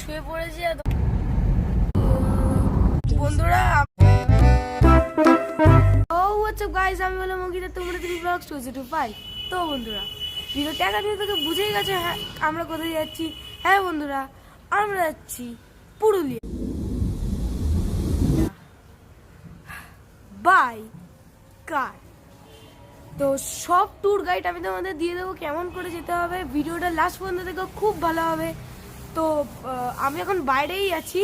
শুয়ে পড়েছি বন্ধুরা। গাইস আমি বললাম মঙ্গিতা, তোমরা তুমি ব্লগস 205। তো বন্ধুরা ভিডিও টাকা দিয়ে তোকে বুঝেই গেছে হ্যাঁ আমরা কোথায় যাচ্ছি। হ্যাঁ বন্ধুরা আমরা যাচ্ছি পুরুলিয়া বাই কার। তো সব ট্যুর গাইড আমি তোমাদের দিয়ে দেবো, কেমন করে যেতে হবে। ভিডিওটা লাস্ট পর্যন্ত দেখো, খুব ভালো হবে। তো আমি এখন বাইরেই আছি,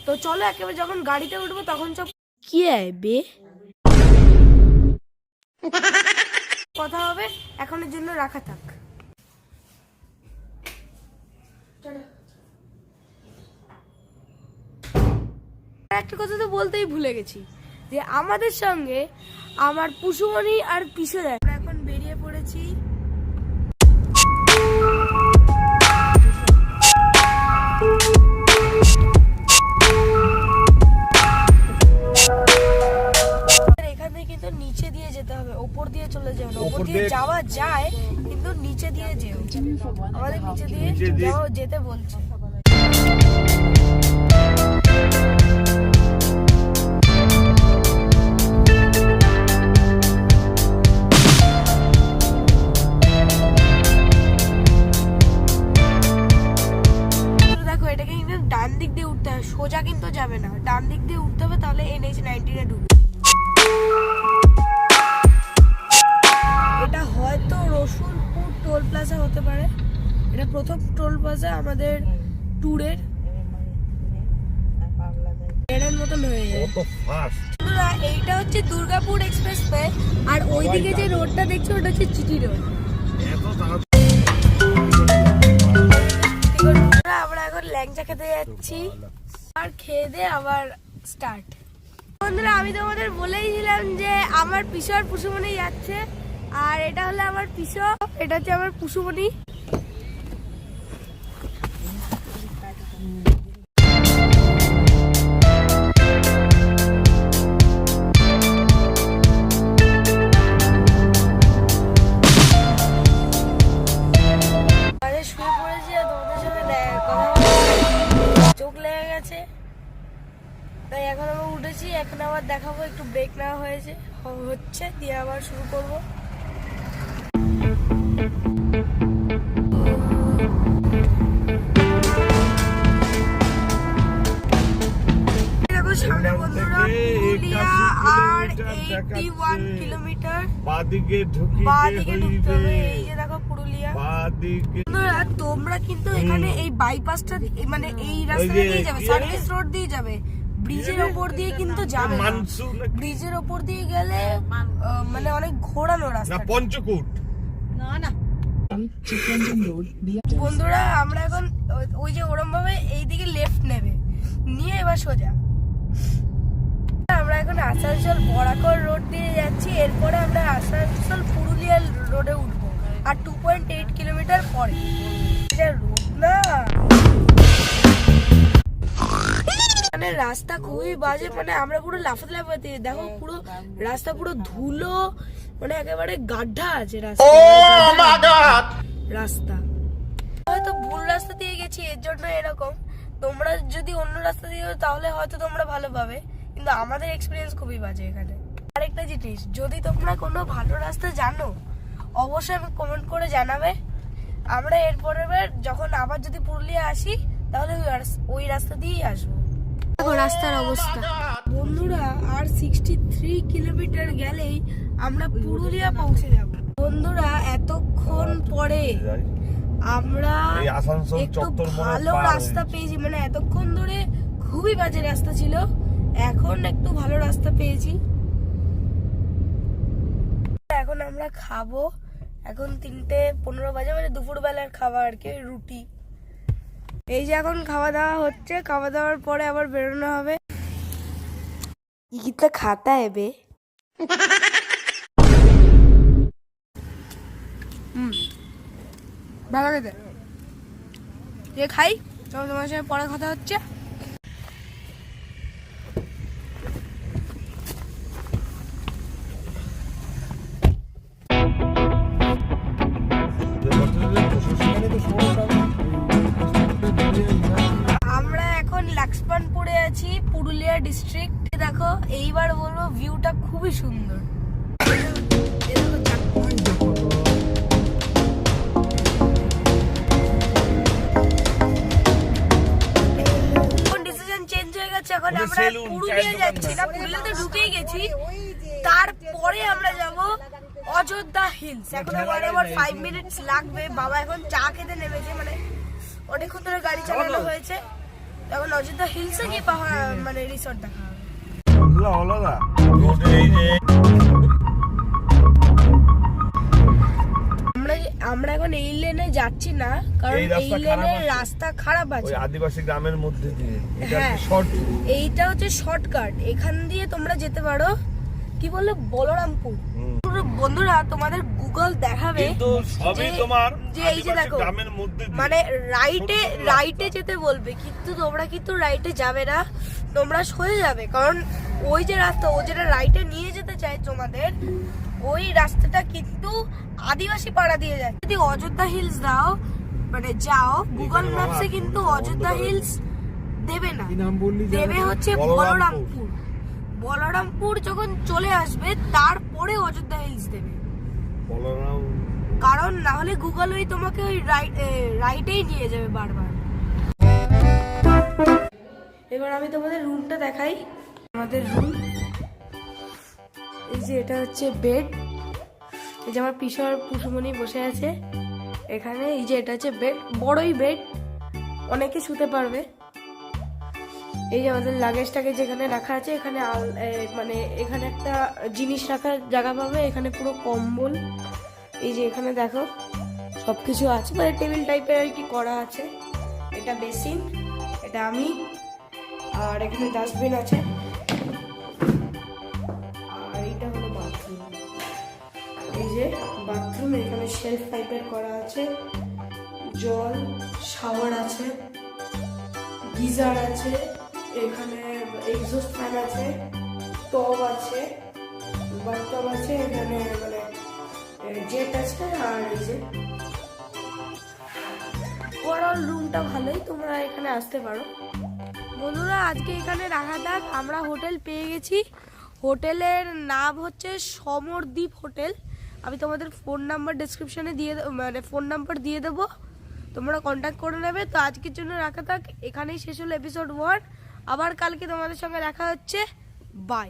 তো চলো একেবারে যখন গাড়িতে উঠবো তখন সব কি আইবে কথা হবে। এখনের জন্য রাখা থাক। একটা কথা তো বলতেই ভুলে গেছি যে আমাদের সঙ্গে আমার পুষুমণি আর পিসো আমরা এখন বেরিয়ে পড়েছি। এখান থেকে কিন্তু নিচে দিয়ে যেতে হবে, ওপর দিয়ে চলে যাবে না। ওপর দিয়ে যাওয়া যায় কিন্তু নিচে দিয়ে যেও, আমাদের নিচে দিয়ে যেতে বলছে। ডান দিক দিয়ে উঠতে হবে, সোজা কিন্তু যাবে না, ডান দিক দিয়ে উঠতে হবে, তাহলে NH-19 ঢুকবে। এটা হয়তো রসুলপুর টোল প্লাজা হতে পারে, এটা প্রথম টোল প্লাজা আমাদের ট্যুরের। এর মতন হয়ে যায়। এইটা হচ্ছে দুর্গাপুর এক্সপ্রেসওয়ে, আর ওইদিকে যে রোডটা দেখছো ওটা হচ্ছে চিটি রোড। আমরা এখন ল্যাংচা খেতে যাচ্ছি, আর খেয়ে দিয়ে আবার স্টার্ট। বন্ধুরা আমি তোমাদের বলেইছিলাম যে আমার পিসো আর পুষুমণি যাচ্ছে, আর এটা হলো আমার পিসো, এটা হচ্ছে আমার পুষুমণি। শুয়ে পড়েছি আর তোমাদের সাথে চোখ লেগে গেছে, তাই এখন আমি উঠেছি। এখন আবার দেখাবো, একটু ব্রেক নেওয়া হচ্ছে দিয়ে আবার শুরু করবো। দেখো সামনে বন্ধুরা পুরুলিয়া আর 81 কিলোমিটার বাদিকে ঢুকতে হবে। এই যে দেখো পুরুলিয়া বাদিকে। তোমরা কিন্তু এখানে এই বাইপাসটা মানে এই রাস্তা দিয়ে যাবে, সার্ভিস রোড দিয়ে যাবে, ব্রিজের ওপর দিয়ে কিন্তু যাবে না। ব্রিজের ওপর দিয়ে গেলে মানে অনেক ঘোরানো রাস্তা, না পঞ্চকূট না। বন্ধুরা আমরা এখন ওই যে ওরম ভাবে এইদিকে লেফট নেবে, নিয়ে এবার সোজা আমরা এখন আসানসোল বরাকর রোড দিয়ে যাচ্ছি। এরপরে আমরা আসানসোল পুরুলিয়া রোডে উঠবো, আর 2.8 কিলোমিটার পরে। এটা রোড না, মানে রাস্তা খুবই বাজে, মানে আমরা পুরো লাফাতে দেখো পুরো রাস্তা পুরো ধুলো, মানে একেবারে গাড্ডা আছে রাস্তা। হয়তো ভুল রাস্তা দিয়ে গেছি এর জন্য এরকম। তোমরা যদি অন্য রাস্তা দিয়ে তাহলে হয়তো তোমরা ভালো পাবে, কিন্তু আমাদের এক্সপিরিয়েন্স খুবই বাজে এখানে। আরেকটা জিনিস, যদি তোমরা কোনো ভালো রাস্তা জানো অবশ্যই আমি কমেন্ট করে জানাবে। আমরা এরপরে যখন আবার যদি পুরুলিয়া আসি তাহলে ওই রাস্তা দিয়েই আসবো। দেখো রাস্তার অবস্থা বন্ধুরা, আর 63 কিলোমিটার গেলেই আমরা পুরুলিয়া পৌঁছে যাব। বন্ধুরা এতক্ষণ পরে আমরা একটু ভালো রাস্তা পেয়েছি, মানে এতক্ষণ ধরে খুবই বাজে রাস্তা ছিল, এখন একটু ভালো রাস্তা পেয়েছি। এখন আমরা খাবো, এখন 3:15 বাজে, মানে দুপুর বেলার খাবার আর কি, রুটি। এই যে এখন খাওয়া দাওয়া হচ্ছে, খাওয়া দাওয়ার পরে আবার বেরোনো হবে। ইটা খাতা হবে ভালো খেতে যে খাই। তোমার সাথে পরে কথা হচ্ছে। ডিস্ট্রিক্ট। দেখো এইবার বলবো ভিউটা খুবই সুন্দর। ডিসিশন চেঞ্জ হয়ে গেছে, এখন আমরা পুরুলিয়া যাচ্ছি না, পুরুলিয়াতে ঢুকেই গেছি। তারপরে আমরা যাব অযোধ্যা হিলস। এখন আমার 5 মিনিটস লাগবে। বাবা এখন চা খেতে নেমেছে, মানে অনেকক্ষণ ধরে গাড়ি চালানো হয়েছে। এখন অযোধ্যা হিলসে গিয়ে মানে রিসর্ট দেখা হবে। আমরা এখন এই লেনে যাচ্ছি না, কারণ এই লেনের রাস্তা খারাপ আছে, আদিবাসী গ্রামের মধ্যে দিয়ে। হ্যাঁ, এইটা হচ্ছে শর্টকাট, এখান দিয়ে তোমরা যেতে পারো। কি বললো, বলরামপুর। বন্ধুরা তোমাদের গুগল দেখাবে যে এই যে দেখো মানে রাইটে যেতে বলবে, কিন্তু তোমরা কিন্তু রাইটে যাবে না, তোমরা সোজা যাবে। কারণ ওই যে রাস্তা, ও যেটা রাইটে নিয়ে যেতে চায় তোমাদের, ওই রাস্তাটা কিন্তু আদিবাসী পাড়া দিয়ে যায়। যদি অযোধ্যা হিলস দাও মানে যাও গুগল ম্যাপসে, কিন্তু অযোধ্যা হিলস দেবে না, দেবে হচ্ছে বলরামপুর। বলরামপুর যখন চলে আসবে তারপরে অযোধ্যা হিলস দেবে, কারণ না হলে গুগল ওই তোমাকে ওই রাইটেই নিয়ে যাবে বারবার। এবার আমি তোমাদের রুমটা দেখাই। আমাদের রুম এই যে, এটা হচ্ছে বেড। এই যে আমার পিসমণি বসে আছে এখানে। এই যে এটা হচ্ছে বেড, বড়ই বেড, অনেকে শুতে পারবে। এই যে আমাদের লাগেজটাকে যেখানে রাখা আছে, এখানে মানে এখানে একটা জিনিস রাখার জায়গা পাবে, এখানে পুরো কম্বল। এই যে এখানে দেখো সবকিছু আছে, মানে টেবিল টাইপের আর কি করা আছে। এটা বেসিন, এটা আমি, আর এখানে ডাস্টবিন আছে, আর এইটা হলো বাথরুম। এই যে বাথরুম, এখানে শেলফ টাইপের করা আছে, জল, শাওয়ার আছে, গিজার আছে, এখানে এক্সস্ট ফ্যান আছে, টব আছে, বাথটব আছে, এখানে মানে জেট আছে। আর এই যে ওভারঅল রুমটা ভালোই, তোমরা এখানে আসতে পারো। বন্ধুরা আজকে এখানে রাখা থাক, আমরা হোটেল পেয়ে গেছি। হোটেলের নাম হচ্ছে সমরদ্বীপ হোটেল। আমি তোমাদের ফোন নাম্বার ডেসক্রিপশনে মানে ফোন নাম্বার দিয়ে দেবো, তোমরা কন্ট্যাক্ট করে নেবে। তো আজকের জন্য রাখা থাক, এখানেই শেষ হলো এপিসোড 1। আবার কালকে তোমাদের সঙ্গে দেখা হচ্ছে। বাই।